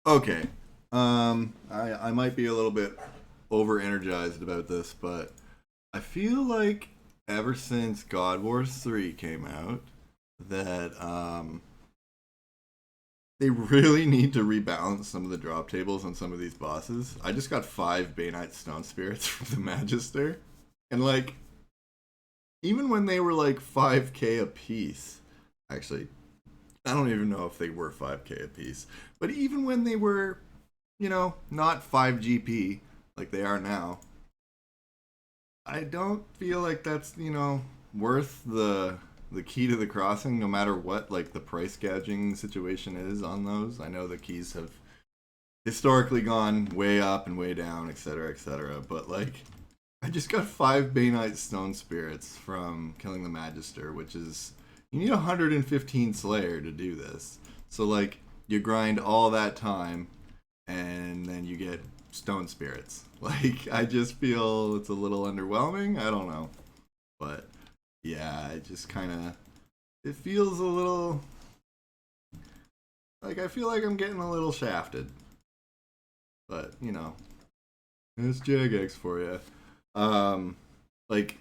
Okay. I might be a little bit over energized about this, but I feel like ever since God Wars 3 came out, that they really need to rebalance some of the drop tables on some of these bosses. I just got 5 Bainite Stone Spirits from the Magister, and like, even when they were like 5k a piece, actually, I don't even know if they were 5k a piece, but even when they were, not 5 GP like they are now, I don't feel like that's, worth the key to the crossing no matter what like the price gouging situation is on those. I know the keys have historically gone way up and way down, etc., etc., but like I just got 5 Bainite Stone Spirits from killing the Magister, which is you need 115 Slayer to do this. So like you grind all that time and then you get Stone Spirits. Like I just feel it's a little underwhelming. I don't know, but yeah, it just kind of it feels a little like I feel like I'm getting a little shafted. But it's Jagex for you. Um, like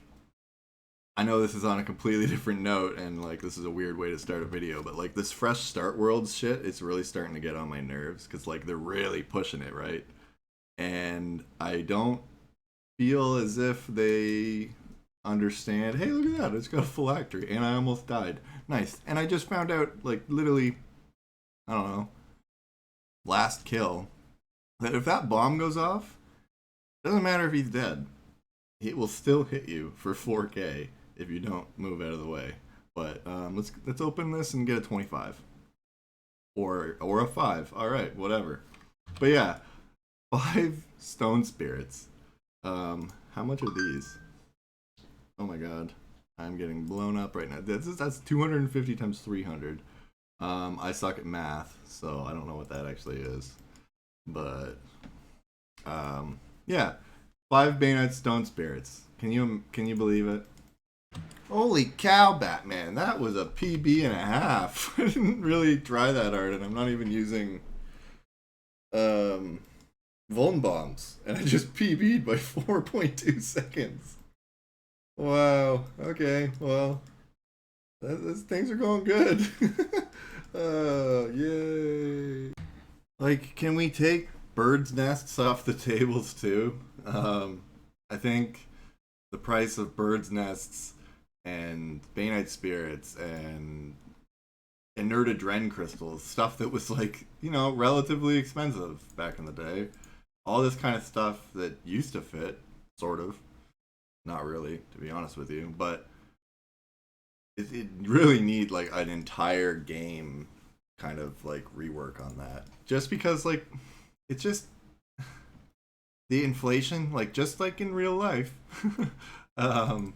I know this is on a completely different note, and like this is a weird way to start a video, but like this fresh start worlds shit, it's really starting to get on my nerves because like they're really pushing it, right? And I don't feel as if they understand. Hey, look at that! It's got a phylactery, and I almost died. Nice. And I just found out, like literally, I don't know, last kill, that if that bomb goes off, it doesn't matter if he's dead. It will still hit you for 4K if you don't move out of the way. But let's open this and get a 25 or a 5. All right, whatever. But yeah, 5 Stone Spirits. How much are these? Oh my god, I'm getting blown up right now. That's 250 times 300. I suck at math, so I don't know what that actually is. But yeah, 5 Bayonet Stone Spirits. Can you believe it? Holy cow, Batman! That was a PB and a half. I didn't really try that hard, and I'm not even using um Vuln bombs, and I just PB'd by 4.2 seconds. Wow. Okay. Well, things are going good. Yay! Like, can we take birds' nests off the tables too? I think the price of birds' nests and Bainite spirits and inerted Dren crystals, stuff that was like, relatively expensive back in the day. All this kind of stuff that used to fit, sort of. Not really, to be honest with you, but it really need like an entire game kind of like rework on that. Just because like it's just the inflation, like just like in real life, um,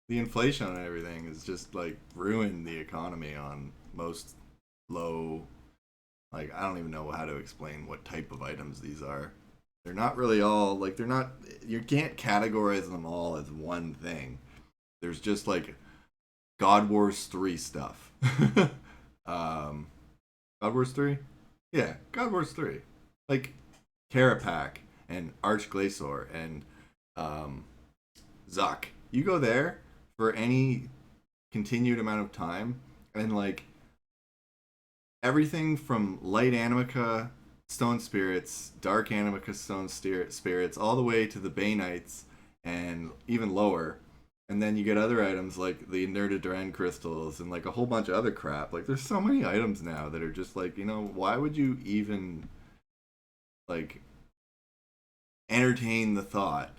the inflation on everything is just like ruined the economy on most low. Like I don't even know how to explain what type of items these are. They're not really all like they're not. You can't categorize them all as one thing. There's just like God Wars 3 stuff. um, God Wars 3? Yeah, God Wars 3. Like Carapac and Arch Glacior and um, Zuck. You go there for any continued amount of time, and like everything from light Animica, Stone Spirits, dark Animica, Stone Spirits, all the way to the Banites and even lower. And then you get other items like the inerted Duran crystals and like a whole bunch of other crap. Like there's so many items now that are just like, why would you even like entertain the thought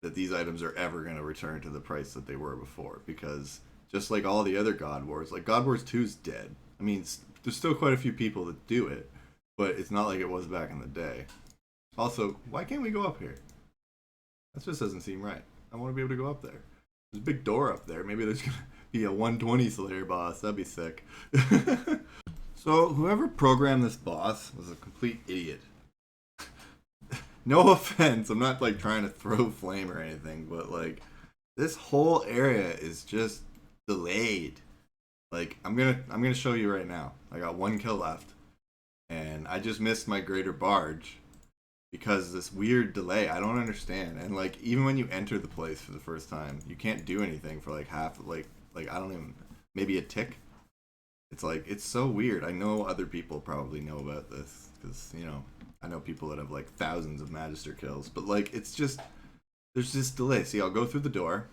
that these items are ever going to return to the price that they were before? Because just like all the other God Wars, like God Wars 2 is dead. I mean, there's still quite a few people that do it, but it's not like it was back in the day. Also, why can't we go up here? That just doesn't seem right. I want to be able to go up there. There's a big door up there. Maybe there's gonna be a 120 Slayer boss. That'd be sick. So whoever programmed this boss was a complete idiot. No offense, I'm not like trying to throw flame or anything, but like this whole area is just delayed. Like I'm gonna show you right now. I got 1 kill left. and I just missed my greater barge because this weird delay. I don't understand. And like even when you enter the place for the first time, you can't do anything for like half like I don't even maybe a tick. It's like it's so weird. I know other people probably know about this because I know people that have like thousands of magister kills, but like it's just there's this delay. See, I'll go through the door,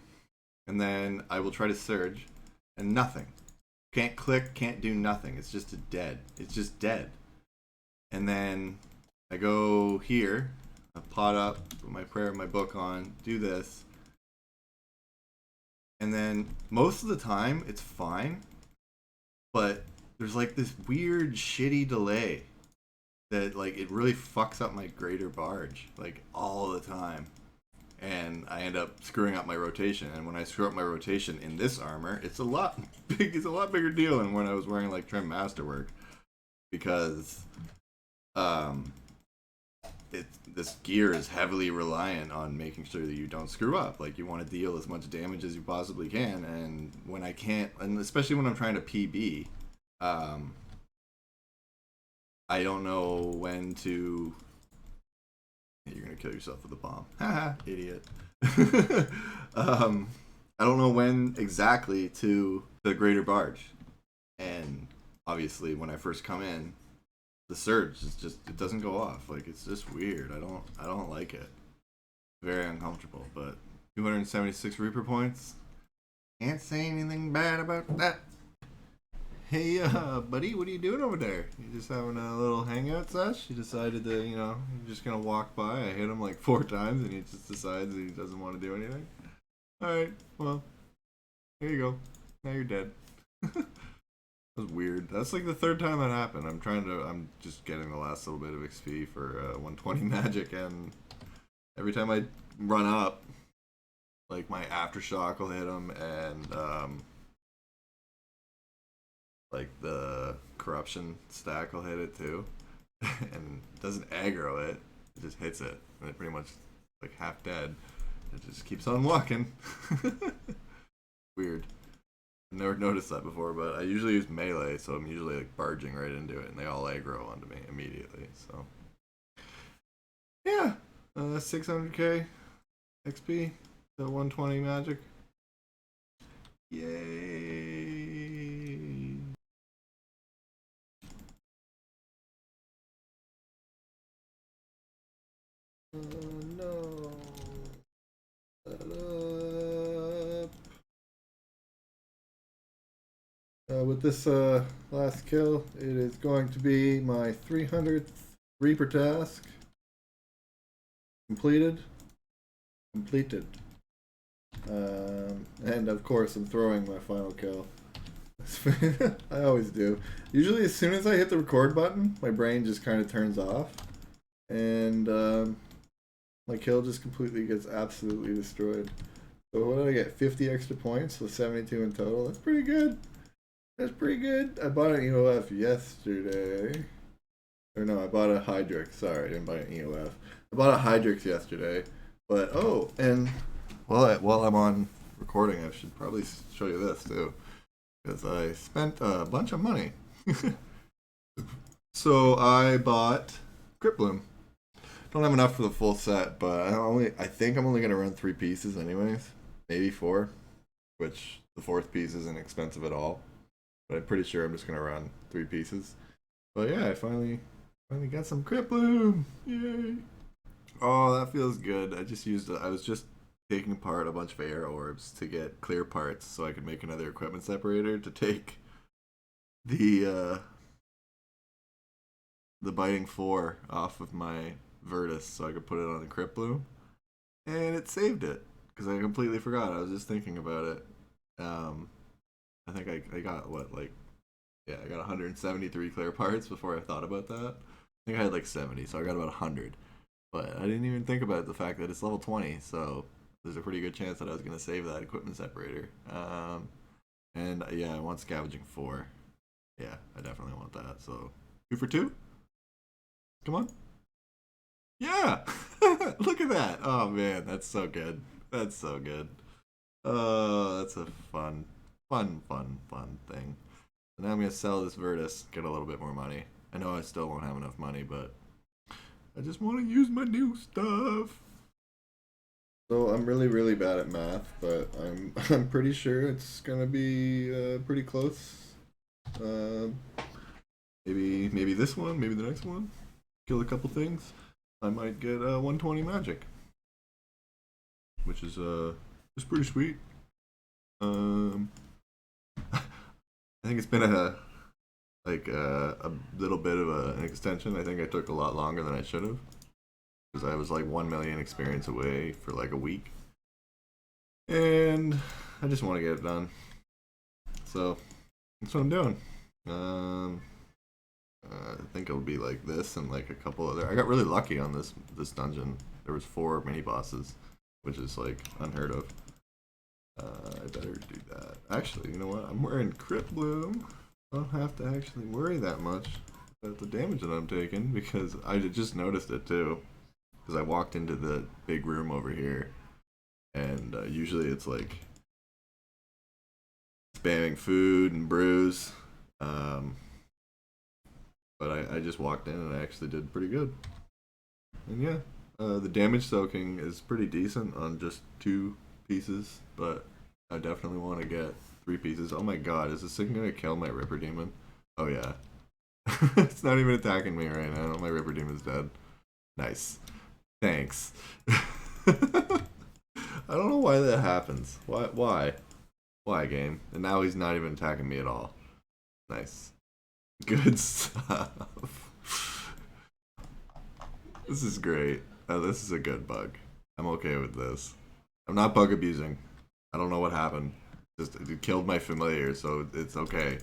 and then I will try to surge, and nothing. Can't click, can't do nothing. It's just a dead. It's just dead. And then I go here, I pot up, put my prayer and my book on, do this, and then most of the time it's fine, but there's like this weird shitty delay that like it really fucks up my greater barge like all the time, and I end up screwing up my rotation. And when I screw up my rotation in this armor, it's a lot it's a lot bigger deal than when I was wearing like trim masterwork, because this gear is heavily reliant on making sure that you don't screw up. Like you want to deal as much damage as you possibly can, and when I can't, and especially when I'm trying to PB, I don't know when to. You're gonna kill yourself with a bomb. Haha, idiot. I don't know when exactly to the greater barge, and obviously when I first come in, the surge is just it doesn't go off. Like it's just weird. I don't like it. Very uncomfortable. But 276 Reaper points. Can't say anything bad about that. Hey, buddy, what are you doing over there? You just having a little hangout sesh? You decided to, you're just gonna walk by. I hit him like 4 times, and he just decides he doesn't want to do anything. All right, well, here you go. Now you're dead. That was weird. That's like the 3rd time that happened. I'm just getting the last little bit of XP for 120 magic, and every time I run up, like my aftershock will hit him, and like the corruption stack will hit it too, and it doesn't aggro it. It just hits it, and it pretty much like half dead. It just keeps on walking. Weird. I've never noticed that before, but I usually use melee, so I'm usually like barging right into it, and they all aggro onto me immediately. So yeah, 600k XP, the 120 magic. Yay! Oh no! Shut up. With this last kill, it is going to be my 300th Reaper task. Completed. And of course, I'm throwing my final kill. I always do. Usually, as soon as I hit the record button, my brain just kind of turns off. And my kill just completely gets absolutely destroyed. So what did I get? 50 extra points, so 72 in total. That's pretty good. That's pretty good. I bought an EOF yesterday. Or no, I bought a Hydrix. Sorry, I didn't buy an EOF. I bought a Hydrix yesterday. But, oh, and while I'm on recording, I should probably show you this, too. Because I spent a bunch of money. So I bought Crypt Bloom. Don't have enough for the full set, but I think I'm only going to run 3 pieces anyways. Maybe 4. Which, the 4th piece isn't expensive at all. But I'm pretty sure I'm just going to run 3 pieces. But yeah, I finally got some Crypt Bloom. Yay! Oh, that feels good. I was just taking apart a bunch of air orbs to get clear parts so I could make another equipment separator to take the Biting 4 off of my Virtus so I could put it on the Crypt Bloom. And it saved it because I completely forgot. I was just thinking about it. I think I got I got 173 clear parts before I thought about that. I think I had like 70, so I got about 100. But I didn't even think about the fact that it's level 20, so there's a pretty good chance that I was going to save that equipment separator. And yeah, I want Scavenging 4. Yeah, I definitely want that. So 2 for 2? Come on. Yeah! Look at that! Oh man, that's so good. That's so good. Oh, that's a fun thing. So now I'm going to sell this Virtus, get a little bit more money. I know I still won't have enough money, but I just want to use my new stuff. So I'm really, really bad at math, but I'm pretty sure it's gonna be pretty close. Um, maybe this one, maybe the next one. Kill a couple things. I might get 120 magic, which is pretty sweet. Um, I think it's been a little bit of an extension. I think I took a lot longer than I should have because I was like 1 million experience away for like a week, and I just want to get it done. So that's what I'm doing. Um, I think it'll be like this and like a couple other. I got really lucky on this dungeon. There was 4 mini bosses, which is like unheard of. I better do that. Actually, you know what? I'm wearing Crypt Bloom. I don't have to actually worry that much about the damage that I'm taking because I just noticed it too. Because I walked into the big room over here, and usually it's like spamming food and brews. Um, but I just walked in and I actually did pretty good. And yeah, the damage soaking is pretty decent on just 2 pieces, but I definitely want to get 3 pieces. Oh my god, is this thing gonna kill my Ripper Demon? Oh yeah. It's not even attacking me right now. My Ripper Demon's dead. Nice. Thanks. I don't know why that happens. Why? Why, game? And now he's not even attacking me at all. Nice. Good stuff. This is great. This is a good bug. I'm okay with this. I'm not bug abusing. I don't know what happened. Just it killed my familiar, so it's okay.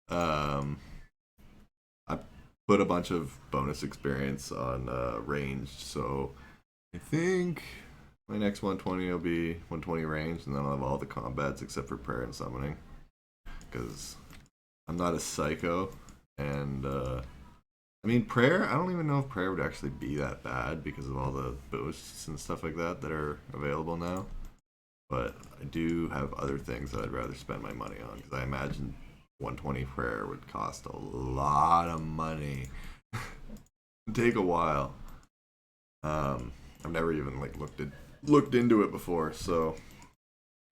um, I put a bunch of bonus experience on ranged, so I think my next 120 will be 120 ranged, and then I'll have all the combats except for prayer and summoning, because I'm not a psycho, and I mean, prayer, I don't even know if prayer would actually be that bad because of all the boosts and stuff like that that are available now. But I do have other things that I'd rather spend my money on because I imagine 120 prayer would cost a lot of money. Take a while. I've never even like looked into it before, so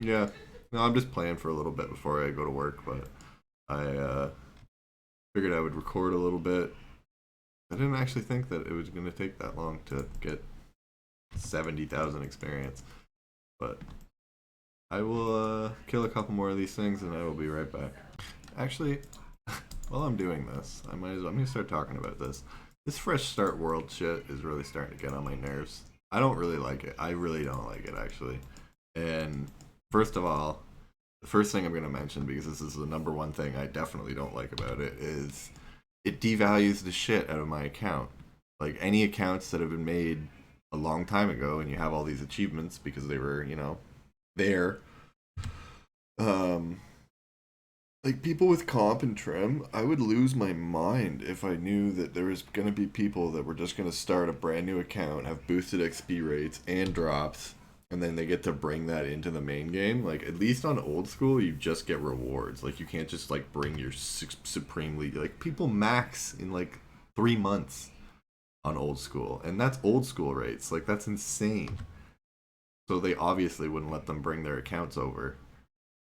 yeah. No, I'm just playing for a little bit before I go to work, but I figured I would record a little bit. I didn't actually think that it was going to take that long to get 70,000 experience. But I will kill a couple more of these things and I will be right back. Actually, while I'm doing this, I'm going to start talking about this. This fresh start world shit is really starting to get on my nerves. I don't really like it. I really don't like it, actually. And first of all, the first thing I'm going to mention, because this is the number one thing I definitely don't like about it, is it devalues the shit out of my account. Like any accounts that have been made a long time ago and you have all these achievements because they were, there. Like people with comp and trim, I would lose my mind if I knew that there was gonna be people that were just gonna start a brand new account, have boosted XP rates and drops, and then they get to bring that into the main game. Like at least on old school, you just get rewards. Like you can't just like bring your supremely like people max in like 3 months on old school, and that's old school rates. Like that's insane. So they obviously wouldn't let them bring their accounts over.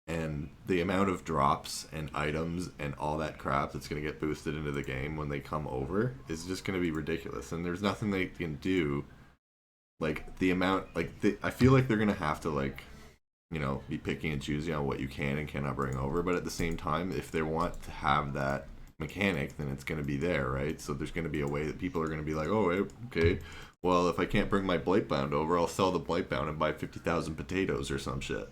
And the amount of drops and items and all that crap that's going to get boosted into the game when they come over is just going to be ridiculous. And there's nothing they can do. Like the amount, I feel like they're going to have to be picking and choosing on what you can and cannot bring over. But at the same time, if they want to have that mechanic, then it's going to be there, right? So there's going to be a way that people are going to be like, oh, okay, well, if I can't bring my Blightbound over, I'll sell the Blightbound and buy 50,000 potatoes or some shit.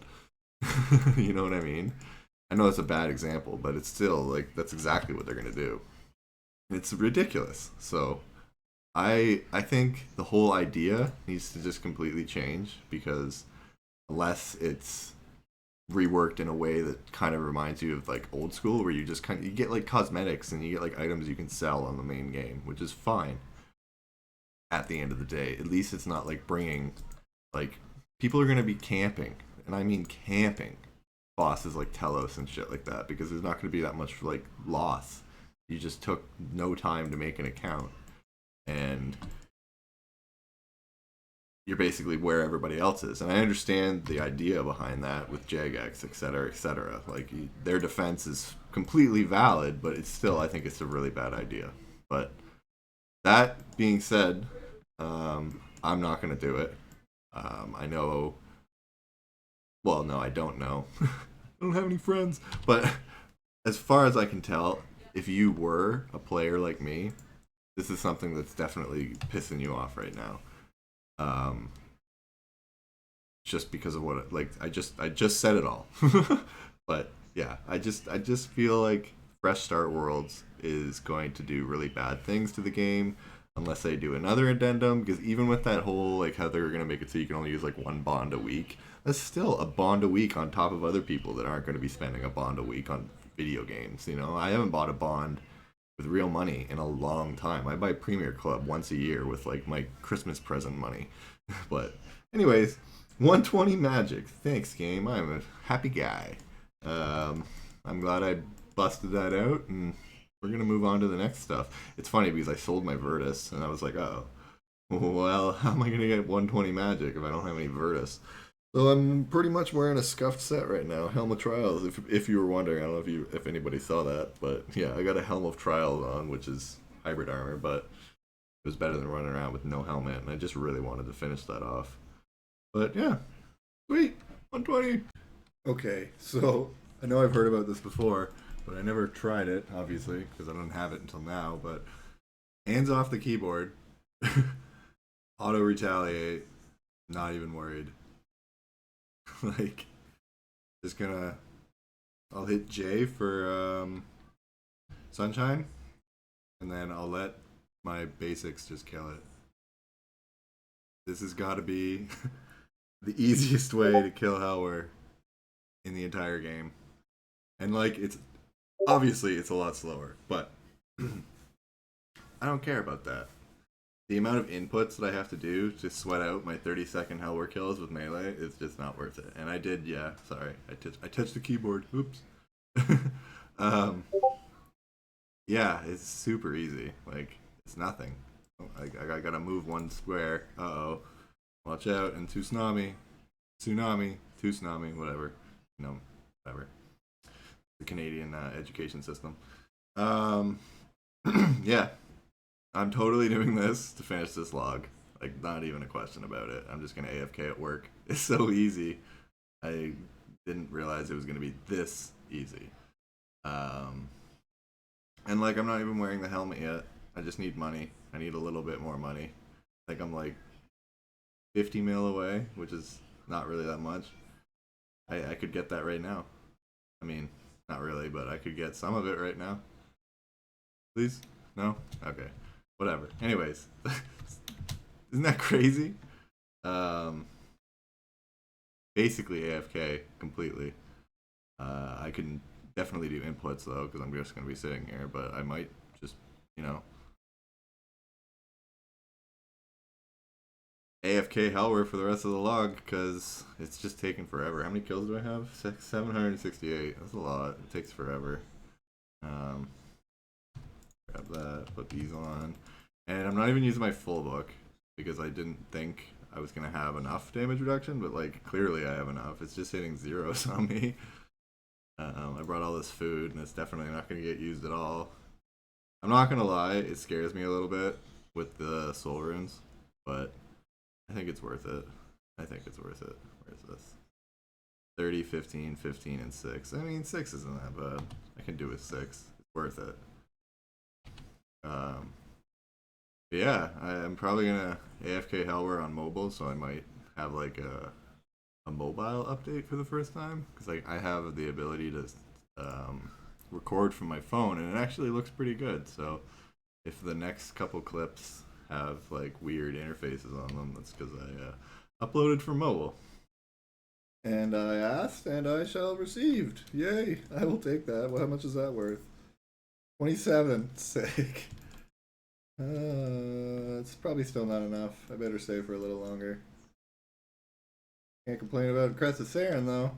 You know what I mean? I know it's a bad example, but it's still like that's exactly what they're gonna do. It's ridiculous. So I think the whole idea needs to just completely change because unless it's reworked in a way that kind of reminds you of like old school where you just you get like cosmetics and you get like items you can sell on the main game, which is fine at the end of the day. At least it's not like bringing like people are going to be camping, and I mean camping bosses like Telos and shit like that, because there's not going to be that much like loss. You just took no time to make an account, and you're basically where everybody else is. And I understand the idea behind that with Jagex, et cetera, et cetera. Like, their defense is completely valid, but it's still, I think it's a really bad idea. But that being said, I'm not going to do it. I know. Well, no, I don't know. I don't have any friends. But as far as I can tell, if you were a player like me, this is something that's definitely pissing you off right now. Just because of what like I just said it all. But yeah, I just feel like Fresh Start Worlds is going to do really bad things to the game unless they do another addendum, because even with that whole like how they're going to make it so you can only use like one bond a week, that's still a bond a week on top of other people that aren't going to be spending a bond a week on video games. I haven't bought a bond with real money in a long time. I buy Premier Club once a year with like my Christmas present money. But anyways, 120 magic. Thanks, game. I'm a happy guy. I'm glad I busted that out, and we're gonna move on to the next stuff. It's funny because I sold my Virtus, and I was like, oh, well, how am I gonna get 120 magic if I don't have any Virtus? So I'm pretty much wearing a scuffed set right now, Helm of Trials. If you were wondering, I don't know if anybody saw that, but yeah, I got a Helm of Trials on, which is hybrid armor, but it was better than running around with no helmet, and I just really wanted to finish that off. But yeah, sweet, 120. Okay, so I know I've heard about this before, but I never tried it, obviously, because I don't have it until now. But hands off the keyboard, auto retaliate, not even worried. Like, just gonna, I'll hit J for Sunshine, and then I'll let my basics just kill it. This has got to be the easiest way to kill Helwer in the entire game. And like, it's obviously it's a lot slower, but I don't care about that. The amount of inputs that I have to do to sweat out my 30-second Helwer kills with melee is just not worth it. And I did, yeah, sorry, I touched the keyboard. Oops. um, yeah, it's super easy. Like, it's nothing. I gotta move one square. Uh-oh. Watch out, and tsunami, whatever. Whatever. The Canadian education system. Yeah, I'm totally doing this to finish this log. Like, not even a question about it. I'm just gonna AFK at work. It's so easy. I didn't realize it was gonna be this easy. And like, I'm not even wearing the helmet yet. I just need money. I need a little bit more money. Like, I'm like 50 mil away, which is not really that much. I could get that right now. I mean, not really, but I could get some of it right now. Please? No? Okay. Whatever. Anyways. Isn't that crazy? Basically AFK completely. I can definitely do inputs though, because I'm just going to be sitting here, but I might just, AFK Helwer for the rest of the log, because it's just taking forever. How many kills do I have? 768. That's a lot. It takes forever. Grab that, put these on. And I'm not even using my full book, because I didn't think I was going to have enough damage reduction, but like, clearly I have enough. It's just hitting zeros on me. I brought all this food, and it's definitely not going to get used at all. I'm not going to lie, it scares me a little bit with the soul runes, but I think it's worth it. Where's this? 30, 15, 15, and 6. I mean, 6 isn't that bad. I can do with 6. It's worth it. Yeah, I'm probably gonna AFK Helwer on mobile, so I might have like a mobile update for the first time, because like I have the ability to record from my phone, and it actually looks pretty good. So if the next couple clips have like weird interfaces on them, that's because I uploaded from mobile. And I asked, and I shall received. Yay! I will take that. Well, how much is that worth? 27. Sick. It's probably still not enough. I better stay for a little longer. Can't complain about Crest of Saren, though.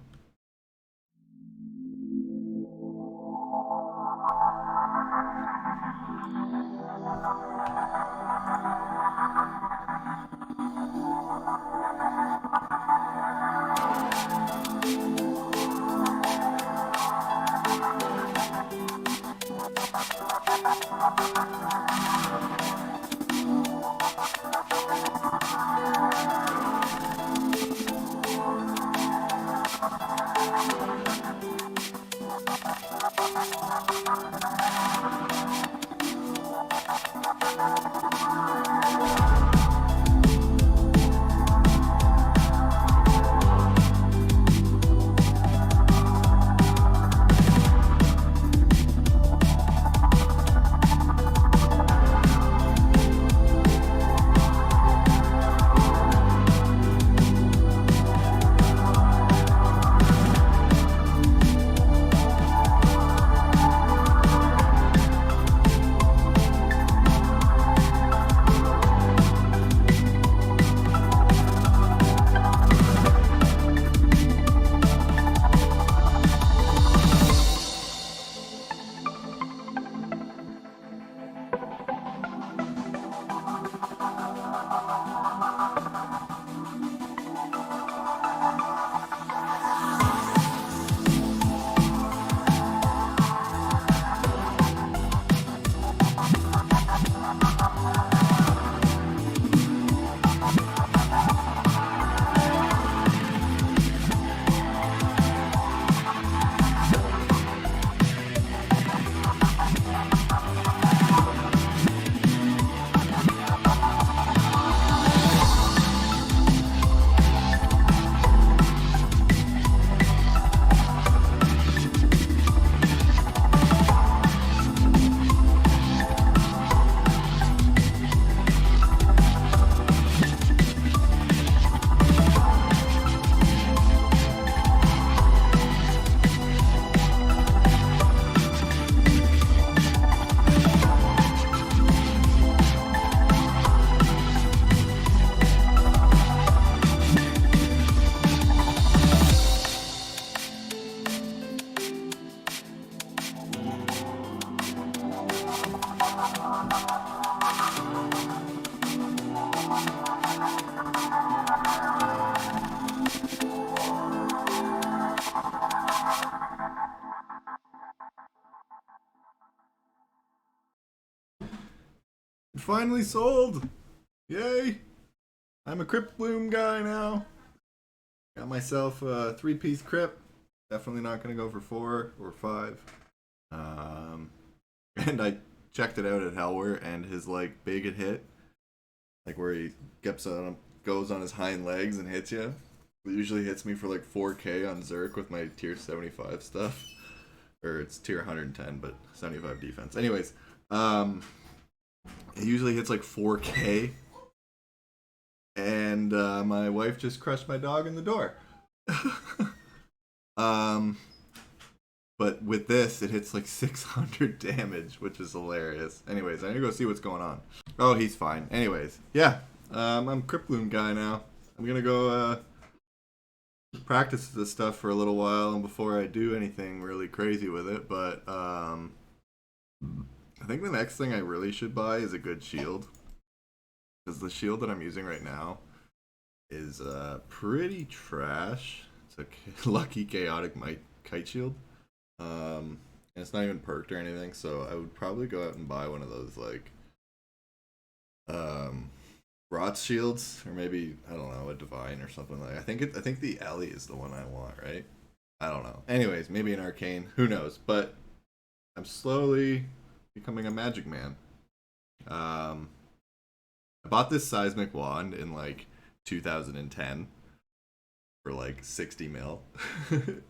Finally sold! Yay! I'm a Crypt Bloom guy now. Got myself a 3-piece Crypt. Definitely not gonna go for 4 or 5. And I checked it out at Hellware, and his like big hit, like where he gets on, goes on his hind legs and hits you. It usually hits me for like 4K on Zerk with my tier 75 stuff, or it's tier 110, but 75 defense. Anyways, it usually hits like 4K, and my wife just crushed my dog in the door. But with this, it hits like 600 damage, which is hilarious. Anyways, I need to go see what's going on. Oh, he's fine. Anyways, yeah, I'm Crypt Bloom guy now. I'm gonna go practice this stuff for a little while, and before I do anything really crazy with it. But I think the next thing I really should buy is a good shield, because the shield that I'm using right now is pretty trash. It's a lucky chaotic kite shield. And it's not even perked or anything, so I would probably go out and buy one of those like rot shields, or maybe I don't know, a divine or something like. I think the Ellie is the one I want, right? I don't know. Anyways, maybe an arcane, who knows? But I'm slowly becoming a magic man. I bought this seismic wand in like 2010 for like 60 mil.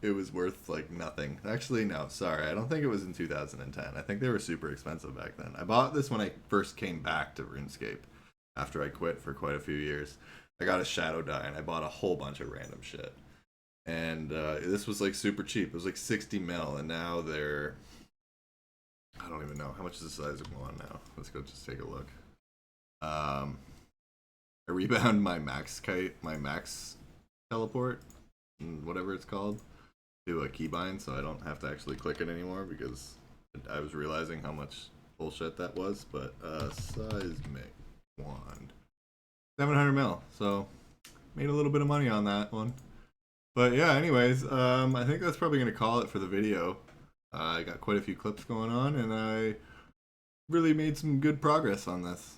It was worth like nothing. Actually, no, sorry. I don't think it was in 2010. I think they were super expensive back then. I bought this when I first came back to RuneScape after I quit for quite a few years. I got a shadow die and I bought a whole bunch of random shit. And this was like super cheap. It was like 60 mil, and now they're, I don't even know how much is the size of one now. Let's go just take a look. I rebound my max teleport, whatever it's called, to a keybind, so I don't have to actually click it anymore, because I was realizing how much bullshit that was, but seismic wand. 700 mil, so made a little bit of money on that one. But yeah, anyways, I think that's probably going to call it for the video. I got quite a few clips going on, and I really made some good progress on this.